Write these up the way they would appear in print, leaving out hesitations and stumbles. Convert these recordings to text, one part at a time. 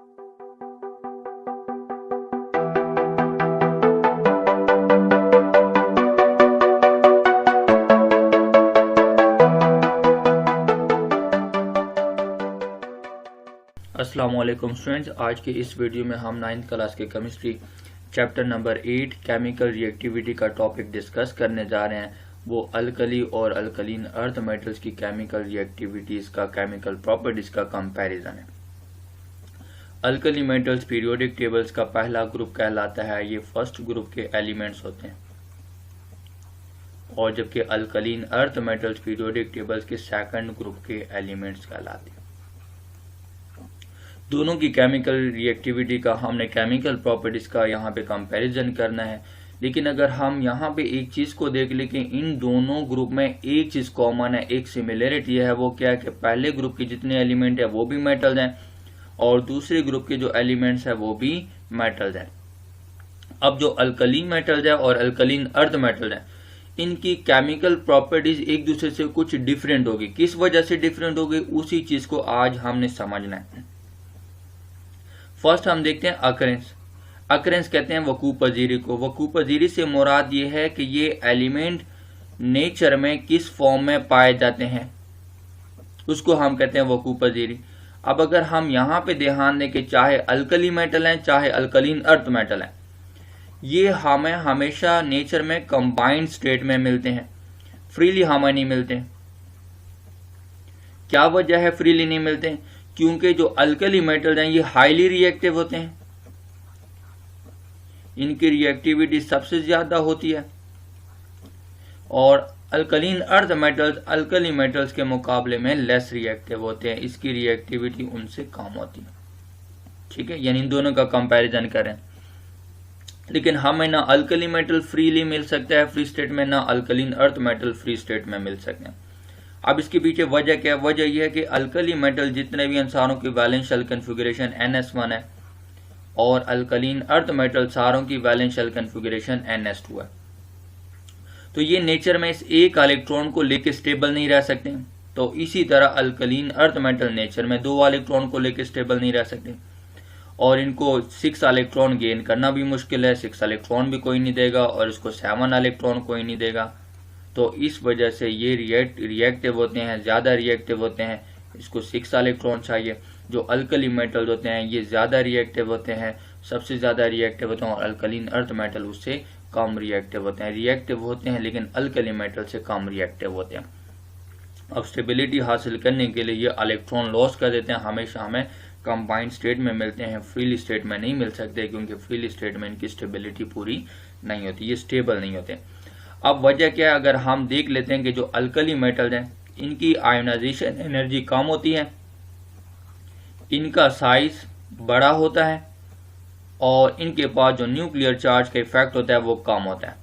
अस्सलाम वालेकुम स्टूडेंट्स, आज के इस वीडियो में हम 9th क्लास के chemistry chapter number 8 chemical reactivity का टॉपिक डिस्कस करने जा रहे हैं। वो अल्कली और अल्कलीन अर्थ मेटल्स की केमिकल रिएक्टिविटीज का केमिकल प्रॉपर्टीज का कंपैरिजन है। अल्कली मेटल्स पीरियोडिक टेबल्स का पहला ग्रुप कहलाता है, ये फर्स्ट ग्रुप के एलिमेंट्स होते हैं, और जबकि alkaline earth metals periodic tables के सेकंड ग्रुप के एलिमेंट्स कहलाते हैं। दोनों की केमिकल रिएक्टिविटी का हमने केमिकल प्रॉपर्टीज का यहाँ पे कंपैरिजन करना है। लेकिन अगर हम यहाँ पे एक चीज को देख लें कि इन दोनों ग्रुप में एक चीज कॉमन है, एक सिमिलरिटी है, वो क्या है कि पहले ग्रुप के जितने एलिमेंट है वो भी मेटल्स हैं और दूसरे ग्रुप के जो एलिमेंट्स है वो भी मेटल्स हैं। अब जो अल्कली मेटल्स है और अल्कलीन अर्थ मेटल्स है, इनकी केमिकल प्रॉपर्टीज एक दूसरे से कुछ डिफरेंट होगी। किस वजह से डिफरेंट होगी, उसी चीज को आज हमने समझना है। फर्स्ट हम देखते हैं अकरेंस। अकरेंस कहते हैं वकू पजीरी को। वकू पजीरी से मुराद ये है कि ये एलिमेंट नेचर में किस फॉर्म में पाए जाते हैं, उसको हम कहते हैं वकू पजीरी। अब अगर हम यहाँ पे ध्यान दें कि चाहे अल्कली मेटल है चाहे अल्कलीन अर्थ मेटल है, ये हमें हमेशा नेचर में कंबाइंड स्टेट में मिलते हैं, फ्रीली हमें नहीं मिलते हैं। क्या वजह है फ्रीली नहीं मिलते हैं? क्योंकि जो अल्कली मेटल्स हैं ये हाईली रिएक्टिव होते हैं, इनकी रिएक्टिविटी सबसे ज्यादा होती है, और alkaline earth metals alkali metals के मुकाबले में लेस रिएक्टिव होते हैं, इसकी रिएक्टिविटी उनसे कम होती है। ठीक है, यानी इन दोनों का कंपैरिजन करें। लेकिन हमें ना अल्कली मेटल फ्रीली मिल सकता है फ्री स्टेट में, ना alkaline earth metal free state में मिल सकते हैं। अब इसके पीछे वजह क्या है? वजह यह है कि अल्कली मेटल जितने भी सारों की वैलेंस शेल कन्फिगरेशन NS1 है और अल्कलीन अर्थ मेटल सारों की वैलेंस शेल कन्फिगरेशन NS2 है। तो ये नेचर में इस एक इलेक्ट्रॉन को लेके स्टेबल नहीं रह सकते। तो इसी तरह अल्कलीन अर्थ मेटल नेचर में 2 इलेक्ट्रॉन को लेके स्टेबल नहीं रह सकते, और इनको 6 इलेक्ट्रॉन गेन करना भी मुश्किल है। 6 इलेक्ट्रॉन भी कोई नहीं देगा और इसको 7 इलेक्ट्रॉन कोई नहीं देगा। तो इस वजह से ये रिएक्टिव होते हैं, ज़्यादा रिएक्टिव होते हैं, इसको 6 इलेक्ट्रॉन चाहिए। जो अल्कली मेटल होते हैं ये ज़्यादा रिएक्टिव होते हैं, सबसे ज़्यादा रिएक्टिव होते हैं, और अल्कलीन अर्थ मेटल उससे कम रिएक्टिव होते हैं। रिएक्टिव होते हैं लेकिन अल्कली मेटल से कम रिएक्टिव होते हैं। अब स्टेबिलिटी हासिल करने के लिए ये इलेक्ट्रॉन लॉस कर देते हैं, हमेशा हमें कंबाइंड स्टेट में मिलते हैं, फ्रीली स्टेट में नहीं मिल सकते, क्योंकि फ्रीली स्टेट में इनकी स्टेबिलिटी पूरी नहीं होती, ये स्टेबल नहीं होते। अब वजह क्या है? अगर हम देख लेते हैं कि जो अल्कली मेटल्स हैं इनकी आयोनाइजेशन एनर्जी कम होती है, इनका साइज बड़ा होता है, और इनके पास जो न्यूक्लियर चार्ज का इफेक्ट होता है वो कम होता है।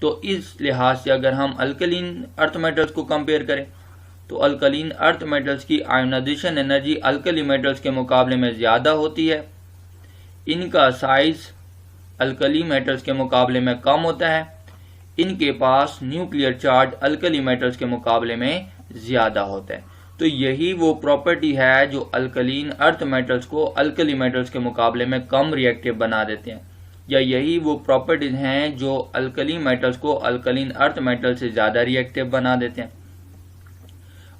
तो इस लिहाज से अगर हम अल्कलीन अर्थ मेटल्स को कंपेयर करें तो अल्कलीन अर्थ मेटल्स की आयोनाइजेशन एनर्जी अल्कली मेटल्स के मुकाबले में ज़्यादा होती है, इनका साइज अल्कली मेटल्स के मुकाबले में कम होता है, इनके पास न्यूक्लियर चार्ज अल्कली मेटल्स के मुकाबले में ज्यादा होता है। तो यही वो प्रॉपर्टी है जो अल्कलीन अर्थ मेटल्स को अल्कली मेटल्स के मुकाबले में कम रिएक्टिव बना देते हैं, या यही वो प्रॉपर्टीज हैं जो अल्कली मेटल्स को अल्कलीन अर्थ मेटल से ज्यादा रिएक्टिव बना देते हैं।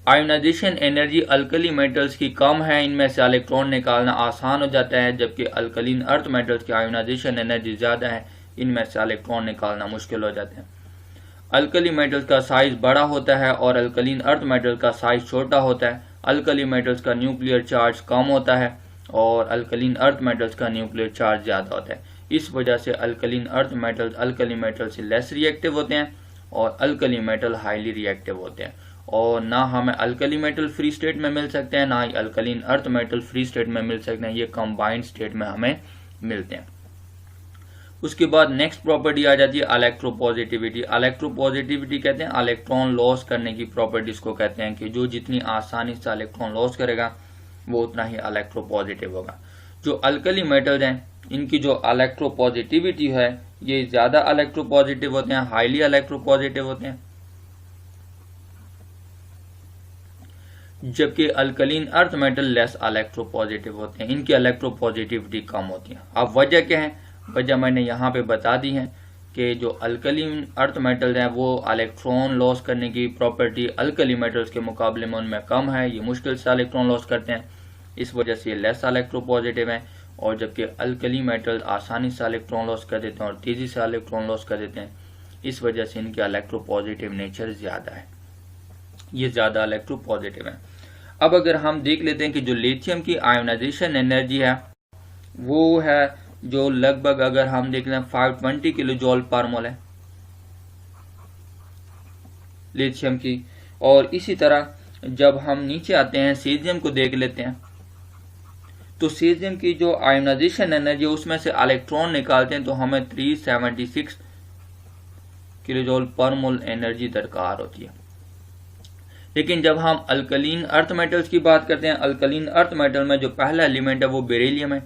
आयोनाइजेशन एनर्जी अल्कली मेटल्स की कम है, इनमें से इलेक्ट्रॉन निकालना आसान हो जाता है, जबकि अल्कलीन अर्थ मेटल्स की आयोनाइजेशन एनर्जी ज्यादा है, इनमें से इलेक्ट्रॉन निकालना मुश्किल हो जाते हैं। अल्कली मेटल्स का साइज बड़ा होता है और अल्कलीन अर्थ मेटल का साइज छोटा होता है। अल्कली मेटल्स का न्यूक्लियर चार्ज कम होता है और अल्कलीन अर्थ मेटल्स का न्यूक्लियर चार्ज ज्यादा होता है। इस वजह से alkaline earth metals alkali metal से लेस रिएक्टिव होते हैं और अल्कली मेटल हाईली रिएक्टिव होते हैं, और ना हमें अल्कली मेटल फ्री स्टेट में मिल सकते हैं, ना ही alkaline earth metal free state में मिल सकते हैं, ये कंबाइंड स्टेट में हमें मिलते हैं। उसके बाद नेक्स्ट प्रॉपर्टी आ जाती है इलेक्ट्रोपॉजिटिविटी। इलेक्ट्रोपॉजिटिविटी कहते हैं इलेक्ट्रॉन लॉस करने की प्रॉपर्टीज को कहते हैं कि जो जितनी आसानी से इलेक्ट्रॉन लॉस करेगा वो उतना ही इलेक्ट्रोपॉजिटिव होगा। जो अल्कली मेटल्स हैं इनकी जो इलेक्ट्रोपॉजिटिविटी है ये ज्यादा इलेक्ट्रोपॉजिटिव होते हैं, हाईली इलेक्ट्रोपॉजिटिव होते हैं। जबकि alkaline earth metal less electropositive होते हैं, इनकी इलेक्ट्रोपॉजिटिविटी कम होती है। अब वजह क्या है? वजह मैंने यहाँ पे बता दी है कि जो अल्कलीन अर्थ मेटल हैं वो इलेक्ट्रॉन लॉस करने की प्रॉपर्टी अल्कली मेटल्स के मुकाबले में उनमें कम है, ये मुश्किल से इलेक्ट्रॉन लॉस करते हैं, इस वजह से ये लेस इलेक्ट्रोपॉजिटिव हैं। और जबकि अल्कली मेटल आसानी से इलेक्ट्रॉन लॉस कर देते हैं और तेज़ी से इलेक्ट्रॉन लॉस कर देते हैं, इस वजह से इनके इलेक्ट्रोपॉजिटिव नेचर ज़्यादा है, ये ज़्यादा इलेक्ट्रोपॉजिटिव है। अब अगर हम देख लेते हैं कि जो लिथियम की आयोनाइजेशन एनर्जी है वो है जो लगभग अगर हम देख लें 520 किलो जूल पर मोल है लिथियम की। और इसी तरह जब हम नीचे आते हैं सीजियम को देख लेते हैं तो सीजियम की जो आयोनाइजेशन एनर्जी है उसमें से इलेक्ट्रॉन निकालते हैं तो हमें 376 किलो जूल पर मोल एनर्जी दरकार होती है। लेकिन जब हम अल्कलीन अर्थ मेटल्स की बात करते हैं, अल्कलीन अर्थ मेटल में जो पहला एलिमेंट है वो बेरिलियम है।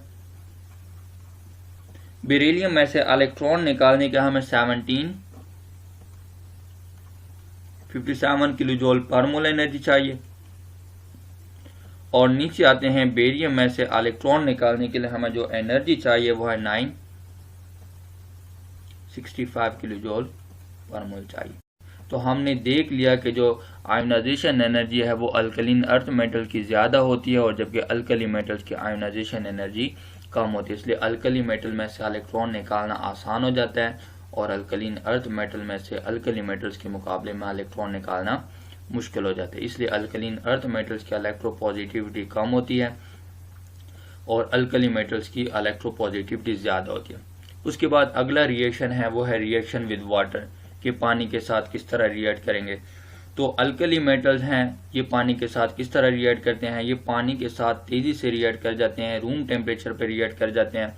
बेरिलियम में से इलेक्ट्रॉन निकालने के हमें 57 किलो जूल पर मोल एनर्जी चाहिए। और नीचे आते हैं बेरियम में से इलेक्ट्रॉन निकालने के लिए हमें जो एनर्जी चाहिए वो है 965 किलो जूल पर मोल चाहिए। तो हमने देख लिया कि जो आयोनाइजेशन एनर्जी है वो अल्कलीन अर्थ मेटल की ज़्यादा होती है और जबकि अल्कली मेटल्स की आयोनाइजेशन एनर्जी कम होती है, इसलिए अल्कली मेटल में से इलेक्ट्रॉन निकालना आसान हो जाता है और अल्कलीन अर्थ मेटल में से अल्कली मेटल्स के मुकाबले में इलेक्ट्रॉन निकालना मुश्किल हो जाता है। इसलिए अल्कलीन अर्थ मेटल्स की इलेक्ट्रोपॉजिटिविटी कम होती है और अल्कली मेटल्स की इलेक्ट्रोपॉजिटिविटी ज़्यादा होती है। उसके बाद अगला रिएक्शन है वो है रिएक्शन विद वाटर, कि पानी के साथ किस तरह रिएक्ट करेंगे। तो अल्कली मेटल्स हैं ये पानी के साथ किस तरह रिएक्ट करते हैं, ये पानी के साथ तेज़ी से रिएक्ट कर जाते हैं, रूम टेम्परेचर पर रिएक्ट कर जाते हैं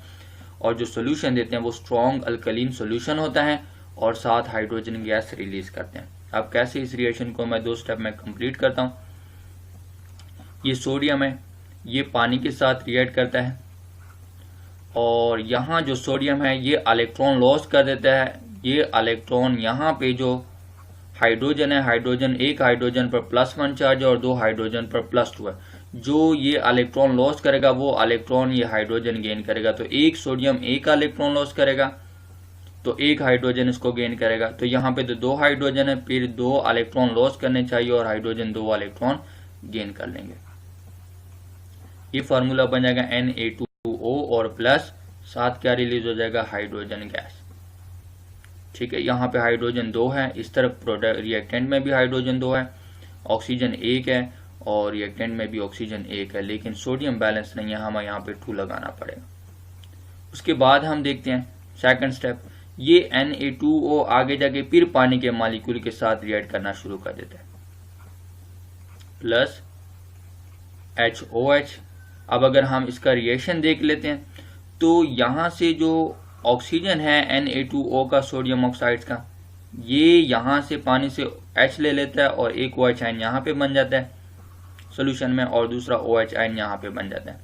और जो सोल्यूशन देते हैं वो स्ट्रॉन्ग अल्कलीन सोल्यूशन होता है और साथ हाइड्रोजन गैस रिलीज करते हैं। अब कैसे इस रिएक्शन को मैं 2 स्टेप में कंप्लीट करता हूँ। ये सोडियम है, ये पानी के साथ रिएक्ट करता है और यहाँ जो सोडियम है ये इलेक्ट्रॉन लॉस कर देता है। ये इलेक्ट्रॉन यहाँ पे जो हाइड्रोजन है, हाइड्रोजन एक हाइड्रोजन पर +1 चार्ज है और 2 हाइड्रोजन पर +2 है, जो ये इलेक्ट्रॉन लॉस करेगा वो इलेक्ट्रॉन ये हाइड्रोजन गेन करेगा। तो एक सोडियम एक इलेक्ट्रॉन लॉस करेगा तो एक हाइड्रोजन इसको गेन करेगा। तो यहाँ पे तो 2 हाइड्रोजन है, फिर 2 इलेक्ट्रॉन लॉस करने चाहिए और हाइड्रोजन 2 इलेक्ट्रॉन गेन कर लेंगे। ये फार्मूला बन जाएगा Na2O और प्लस साथ क्या रिलीज हो जाएगा, हाइड्रोजन गैस। ठीक है, यहाँ पे हाइड्रोजन 2 है, इस तरफ प्रोडक्ट रिएक्टेंट में भी हाइड्रोजन 2 है, ऑक्सीजन 1 है और रिएक्टेंट में भी ऑक्सीजन 1 है, लेकिन सोडियम बैलेंस नहीं है, हमें यहाँ पे 2 लगाना पड़ेगा। उसके बाद हम देखते हैं सेकंड स्टेप, ये Na2O आगे जाके फिर पानी के मॉलिक्यूल के साथ रिएक्ट करना शुरू कर देता है प्लस HOH। अब अगर हम इसका रिएक्शन देख लेते हैं तो यहाँ से जो ऑक्सीजन है Na2O का सोडियम ऑक्साइड का, ये यहाँ से पानी से H ले लेता है और एक OH आयन यहाँ पे बन जाता है सोल्यूशन में और दूसरा OH आयन यहाँ पे बन जाता है।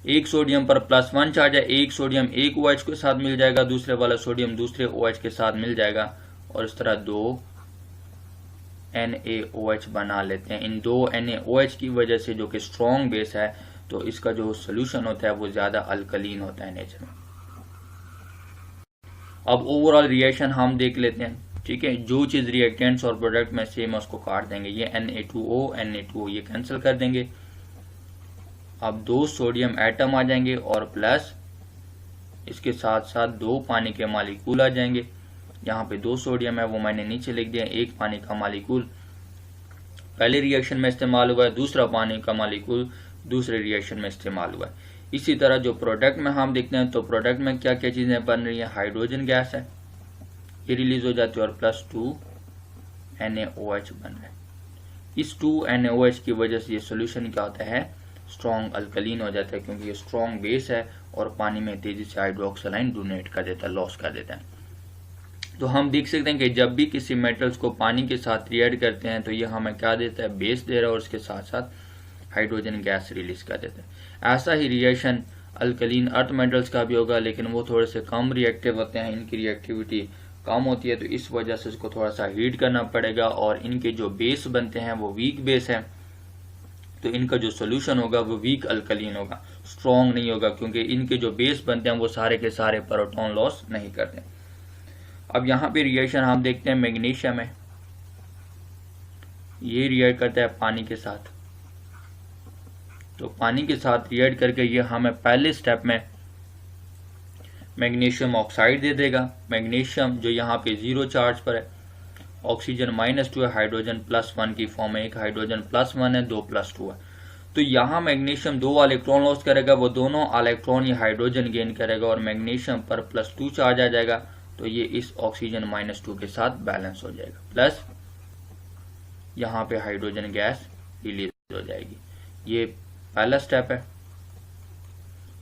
एक सोडियम पर +1 चार्ज है, एक सोडियम एक OH के साथ मिल जाएगा, दूसरे वाला सोडियम दूसरे OH के साथ मिल जाएगा और इस तरह 2 NaOH बना लेते हैं। इन 2 NaOH की वजह से जो कि स्ट्रॉन्ग बेस है तो इसका जो सोल्यूशन होता है वो ज़्यादा अल्कलीन होता है नेचर में। अब ओवरऑल रिएक्शन हम देख लेते हैं। ठीक है, जो चीज़ रिएक्टेंट्स और प्रोडक्ट में सेम है उसको काट देंगे, ये Na2O ये कैंसिल कर देंगे। अब 2 सोडियम एटम आ जाएंगे और प्लस इसके साथ साथ 2 पानी के मॉलिक्यूल आ जाएंगे। यहाँ पे 2 सोडियम है वो मैंने नीचे लिख दिया, एक पानी का मॉलिक्यूल पहले रिएक्शन में इस्तेमाल हुआ है, दूसरा पानी का मॉलिक्यूल दूसरे रिएक्शन में इस्तेमाल हुआ है। इसी तरह जो प्रोडक्ट में हम देखते हैं तो प्रोडक्ट में क्या क्या चीज़ें बन रही हैं, हाइड्रोजन गैस है ये रिलीज हो जाती है और +2 NaOH बन रहा है। इस 2 NaOH की वजह से ये सोल्यूशन क्या होता है, स्ट्रॉन्ग अल्कलीन हो जाता है, क्योंकि ये स्ट्रॉन्ग बेस है और पानी में तेजी से हाइड्रोक्साइड डोनेट कर देता है, लॉस कर देता है। तो हम देख सकते हैं कि जब भी किसी मेटल्स को पानी के साथ रिएक्ट करते हैं तो ये हमें क्या देता है, बेस दे रहा है और उसके साथ साथ हाइड्रोजन गैस रिलीज कर देता है। ऐसा ही रिएक्शन अल्कलीन अर्थ मेटल्स का भी होगा, लेकिन वो थोड़े से कम रिएक्टिव होते हैं, इनकी रिएक्टिविटी कम होती है, तो इस वजह से इसको थोड़ा सा हीट करना पड़ेगा और इनके जो बेस बनते हैं वो वीक बेस है तो इनका जो सोल्यूशन होगा वो वीक अल्कलीन होगा, स्ट्रॉन्ग नहीं होगा, क्योंकि इनके जो बेस बनते हैं वो सारे के सारे प्रोटॉन लॉस नहीं करते। अब यहाँ पे रिएक्शन हम देखते हैं मैग्नीशियम है, ये रिएक्ट करता है पानी के साथ, तो पानी के साथ रिएक्ट करके ये हमें पहले स्टेप में मैग्नीशियम ऑक्साइड दे देगा। मैग्नीशियम जो यहाँ पे 0 चार्ज पर है, ऑक्सीजन -2 है, हाइड्रोजन +1 की फॉर्म है, एक हाइड्रोजन +1 है, 2 +2 है। तो यहाँ मैग्नीशियम 2 इलेक्ट्रॉन लॉस करेगा, वो दोनों इलेक्ट्रॉन ये हाइड्रोजन गेन करेगा और मैग्नीशियम पर +2 चार्ज आ जाएगा, तो ये इस ऑक्सीजन -2 के साथ बैलेंस हो जाएगा, प्लस यहाँ पे हाइड्रोजन गैस रिलीज हो जाएगी। ये पहला स्टेप है।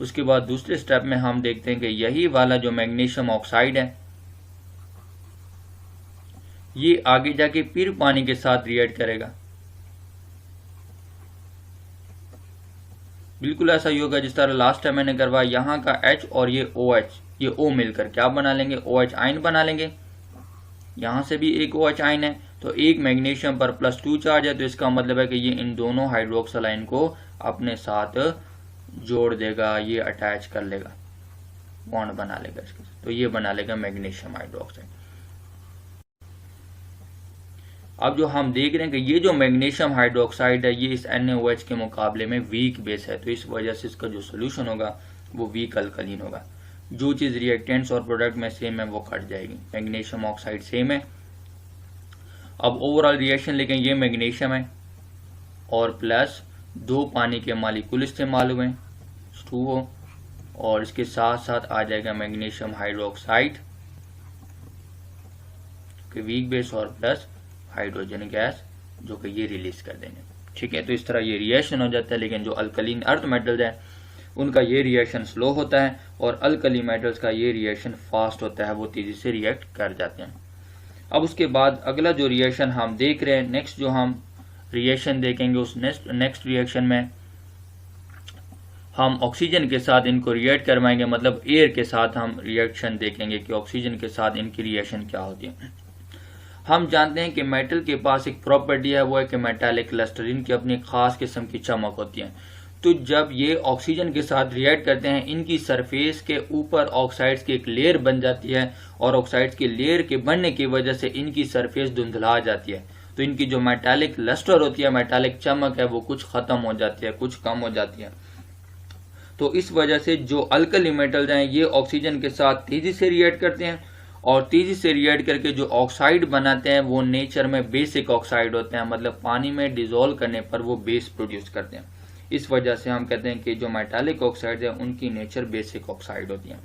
उसके बाद दूसरे स्टेप में हम देखते हैं कि यही वाला जो मैग्नीशियम ऑक्साइड है ये आगे जाके फिर पानी के साथ रिएक्ट करेगा। बिल्कुल ऐसा ही होगा जिस तरह लास्ट टाइम मैंने करवाया, यहाँ का H और ये OH, ये O मिलकर क्या बना लेंगे, OH आयन बना लेंगे। यहाँ से भी एक OH आयन है, तो एक मैग्नीशियम पर +2 चार्ज है, तो इसका मतलब है कि ये इन दोनों हाइड्रोक्सिल आयन को अपने साथ जोड़ देगा, ये अटैच कर लेगा, बॉन्ड बना लेगा इसके, तो ये बना लेगा मैग्नीशियम हाइड्रोक्साइड। अब जो हम देख रहे हैं कि ये जो मैग्नीशियम हाइड्रोक्साइड है ये इस NaOH के मुकाबले में वीक बेस है, तो इस वजह से इसका जो सोल्यूशन होगा वो वीक अल्कलीन होगा। जो चीज रिएक्टेंट्स और प्रोडक्ट में सेम है वो कट जाएगी। मैग्नीशियम ऑक्साइड सेम है। अब ओवरऑल रिएक्शन लेकिन ये मैग्नीशियम है और प्लस 2 पानी के मालिक्यूल इस्तेमाल हुए 2O, और इसके साथ साथ आ जाएगा मैग्नीशियम हाइड्रोक्साइड के वीक बेस और प्लस हाइड्रोजन गैस जो कि ये रिलीज कर देंगे। ठीक है, तो इस तरह ये रिएक्शन हो जाता है। लेकिन जो अल्कलीन अर्थ मेटल्स हैं उनका ये रिएक्शन स्लो होता है और अल्कली मेटल्स का ये रिएक्शन फास्ट होता है, वो तेजी से रिएक्ट कर जाते हैं। अब उसके बाद अगला जो रिएक्शन हम देख रहे हैं, नेक्स्ट जो हम रिएक्शन देखेंगे उस नेक्स्ट रिएक्शन में हम ऑक्सीजन के साथ इनको रिएक्ट करवाएंगे, मतलब एयर के साथ हम रिएक्शन देखेंगे कि ऑक्सीजन के साथ इनकी रिएक्शन क्या होती है। हम जानते हैं कि मेटल के पास एक प्रॉपर्टी है, वो है कि मेटालिक क्लस्टर, इनकी अपनी खास किस्म की चमक होती है। तो जब ये ऑक्सीजन के साथ रिएक्ट करते हैं इनकी सरफेस के ऊपर ऑक्साइड्स की एक लेयर बन जाती है और ऑक्साइड्स की लेयर के बनने की वजह से इनकी सरफेस धुंधला जाती है। तो इनकी जो मेटालिक लस्टर होती है, मेटालिक चमक है, वो कुछ खत्म हो जाती है, कुछ कम हो जाती है। तो इस वजह से जो अल्कली मेटल्स हैं ये ऑक्सीजन के साथ तेजी से रिएक्ट करते हैं और तेजी से रिएक्ट करके जो ऑक्साइड बनाते हैं वो नेचर में बेसिक ऑक्साइड होते हैं, मतलब पानी में डिसॉल्व करने पर वो बेस प्रोड्यूस करते हैं। इस वजह से हम कहते हैं कि जो मेटालिक ऑक्साइड है उनकी नेचर बेसिक ऑक्साइड होती है।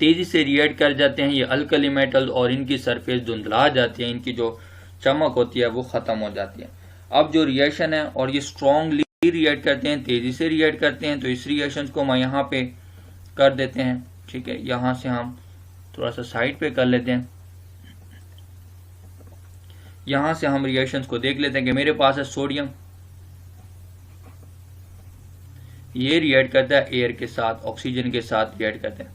तेजी से रिएक्ट कर जाते हैं ये अल्कली मेटल और इनकी सरफेस धुंधला जाती है, इनकी जो चमक होती है वो खत्म हो जाती है। अब जो रिएक्शन है और ये स्ट्रॉन्गली रिएक्ट करते हैं, तेजी से रिएक्ट करते हैं, तो इस रिएक्शन को हम यहाँ पे कर देते हैं। ठीक है, यहाँ से हम थोड़ा सा साइड पे कर लेते हैं। यहां से हम रिएक्शंस को देख लेते हैं कि मेरे पास है सोडियम, ये रिएक्ट करता है एयर के साथ, ऑक्सीजन के साथ रिएक्ट करते हैं।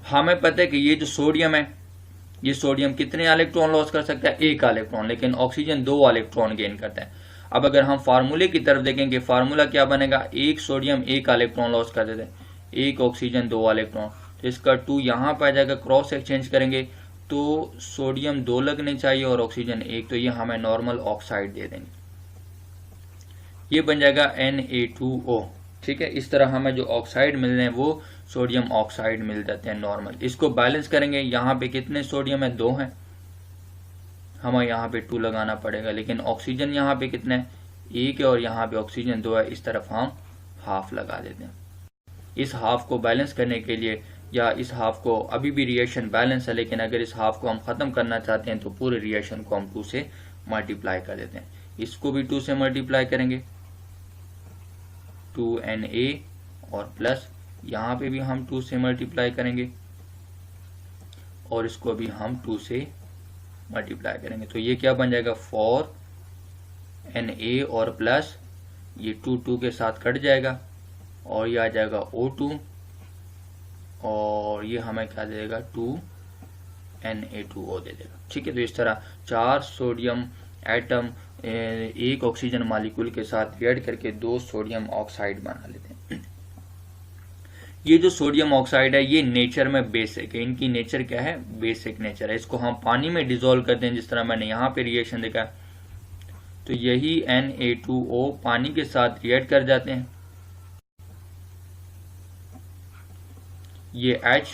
हमें पता है कि ये जो सोडियम है ये सोडियम कितने इलेक्ट्रॉन लॉस कर सकता है, 1 इलेक्ट्रॉन, लेकिन ऑक्सीजन 2 इलेक्ट्रॉन गेन करता है। अब अगर हम फार्मूले की तरफ देखेंगे, फार्मूला क्या बनेगा, 1 सोडियम 1 इलेक्ट्रॉन लॉस कर देते हैं, 1 ऑक्सीजन 2 इलेक्ट्रॉन, तो इसका 2 यहाँ पर आ जाएगा। क्रॉस एक्सचेंज करेंगे तो सोडियम 2 लगने चाहिए और ऑक्सीजन 1, तो ये हमें नॉर्मल ऑक्साइड दे देंगे, ये बन जाएगा Na2O। ठीक है, इस तरह हमें जो ऑक्साइड मिल रहे हैं वो सोडियम ऑक्साइड मिल जाते हैं नॉर्मल। इसको बैलेंस करेंगे, यहाँ पे कितने सोडियम है, 2 हैं, हमें यहाँ पे 2 लगाना पड़ेगा, लेकिन ऑक्सीजन यहाँ पे कितने, 1 है और यहाँ पे ऑक्सीजन 2 है, इस तरफ हम हाफ लगा देते हैं। इस हाफ को बैलेंस करने के लिए, या इस हाफ को अभी भी रिएक्शन बैलेंस है, लेकिन अगर इस हाफ को हम खत्म करना चाहते हैं तो पूरे रिएक्शन को हम 2 से मल्टीप्लाई कर देते हैं। इसको भी 2 से मल्टीप्लाई करेंगे, 2Na, और प्लस यहाँ पे भी हम 2 से मल्टीप्लाई करेंगे और इसको भी हम 2 से मल्टीप्लाई करेंगे, तो ये क्या बन जाएगा, 4Na, और प्लस ये 2 के साथ कट जाएगा और ये आ जाएगा O2, और ये हमें क्या दे देगा, 2Na2O दे देगा। ठीक है, तो इस तरह 4 सोडियम एटम एक ऑक्सीजन मालिक्यूल के साथ रिएक्ट करके 2 सोडियम ऑक्साइड बना लेते हैं। ये जो सोडियम ऑक्साइड है ये नेचर में बेसिक है, इनकी नेचर क्या है, बेसिक नेचर है। इसको हम पानी में डिसॉल्व करते हैं, जिस तरह मैंने यहाँ पे रिएक्शन देखा, तो यही Na2O पानी के साथ रिएक्ट कर जाते हैं, ये H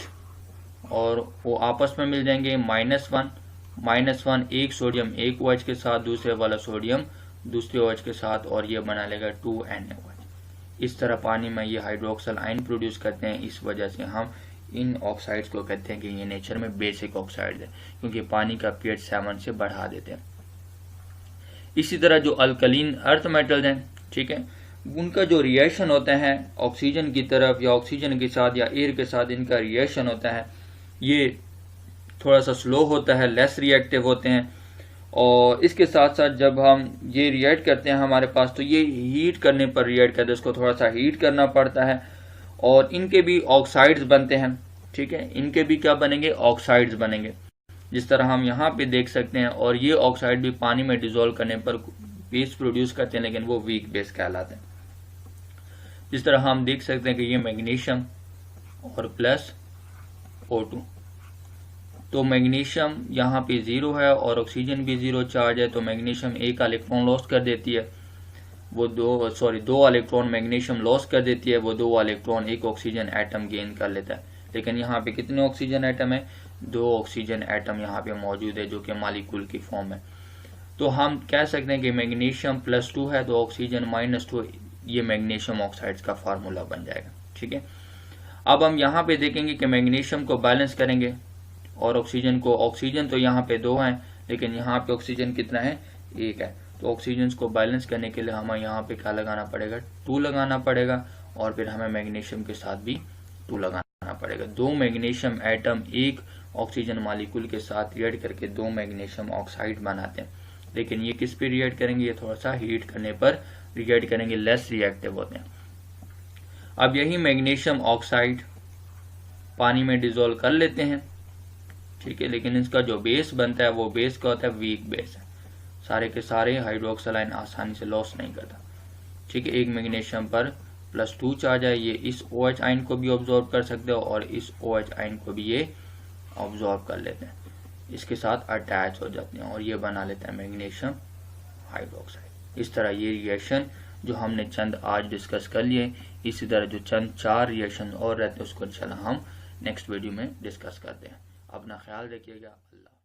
और वो आपस में मिल जाएंगे -1 एक सोडियम एक OH के साथ, दूसरे वाला सोडियम दूसरे OH के साथ, और ये बना लेगा 2NaOH। इस तरह पानी में ये हाइड्रोक्सल आयन प्रोड्यूस करते हैं। इस वजह से हम इन ऑक्साइड्स को कहते हैं कि ये नेचर में बेसिक ऑक्साइड है, क्योंकि पानी का pH 7 से बढ़ा देते हैं। इसी तरह जो अल्कलीन अर्थ मेटल्स हैं, ठीक है, उनका जो रिएक्शन होता है ऑक्सीजन की तरफ या ऑक्सीजन के साथ या एयर के साथ, इनका रिएक्शन होता है ये थोड़ा सा स्लो होता है, लेस रिएक्टिव होते हैं। और इसके साथ साथ जब हम ये रिएक्ट करते हैं हमारे पास, तो ये हीट करने पर रिएक्ट करते हैं, इसको थोड़ा सा हीट करना पड़ता है, और इनके भी ऑक्साइड्स बनते हैं, ठीक है, इनके भी क्या बनेंगे, ऑक्साइड्स बनेंगे, जिस तरह हम यहाँ पे देख सकते हैं। और ये ऑक्साइड भी पानी में डिसॉल्व करने पर बेस प्रोड्यूस करते हैं, लेकिन वो वीक बेस कहलाते हैं। जिस तरह हम देख सकते हैं कि ये मैग्नीशियम और प्लस O2, तो मैग्नीशियम यहाँ पे 0 है और ऑक्सीजन भी 0 चार्ज है, तो मैग्नीशियम एक इलेक्ट्रॉन लॉस कर देती है, वो दो इलेक्ट्रॉन मैग्नीशियम लॉस कर देती है, वो 2 इलेक्ट्रॉन एक ऑक्सीजन एटम गेन कर लेता है। लेकिन यहाँ पे कितने ऑक्सीजन एटम है, 2 ऑक्सीजन एटम यहाँ पे मौजूद है, जो कि मालिक्यूल की फॉर्म है। तो हम कह सकते हैं कि मैग्नीशियम +2 है तो ऑक्सीजन -2, ये मैग्नीशियम ऑक्साइड्स का फार्मूला बन जाएगा, ठीक है। अब हम यहाँ पे देखेंगे कि मैग्नीशियम को बैलेंस करेंगे और ऑक्सीजन को, ऑक्सीजन तो यहाँ पे 2 हैं, लेकिन यहाँ पे ऑक्सीजन कितना है, 1 है, तो ऑक्सीजन को बैलेंस करने के लिए हमें यहाँ पे क्या लगाना पड़ेगा, 2 लगाना पड़ेगा, और फिर हमें मैग्नीशियम के साथ भी 2 लगाना पड़ेगा। 2 मैग्नीशियम एटम एक ऑक्सीजन मालिक्यूल के साथ रिएक्ट करके 2 मैग्नीशियम ऑक्साइड बनाते हैं, लेकिन ये किस पे रिएक्ट करेंगे, ये थोड़ा सा हीट करने पर रिएक्ट करेंगे, लेस रिएक्टिव होते हैं। अब यही मैग्नीशियम ऑक्साइड पानी में डिसॉल्व कर लेते हैं, ठीक है, लेकिन इसका जो बेस बनता है वो बेस का होता है वीक बेस है, सारे के सारे हाइड्रोक्सल आयन आसानी से लॉस नहीं करता, ठीक है। एक मैग्नीशियम पर +2 चार्ज है, ये इस OH आयन को भी ऑब्जॉर्व कर सकते हो और इस OH आयन को भी ये ऑब्जॉर्व कर लेते हैं, इसके साथ अटैच हो जाते हैं और ये बना लेता है मैग्नीशियम हाइड्रोक्साइड। इस तरह ये रिएक्शन जो हमने चंद आज डिस्कस कर लिए, इसी तरह जो चंद 4 रिएक्शन और रहते हैं उसको इंशाल्लाह हम नेक्स्ट वीडियो में डिस्कस करते हैं। अपना ख्याल रखिएगा। अल्लाह।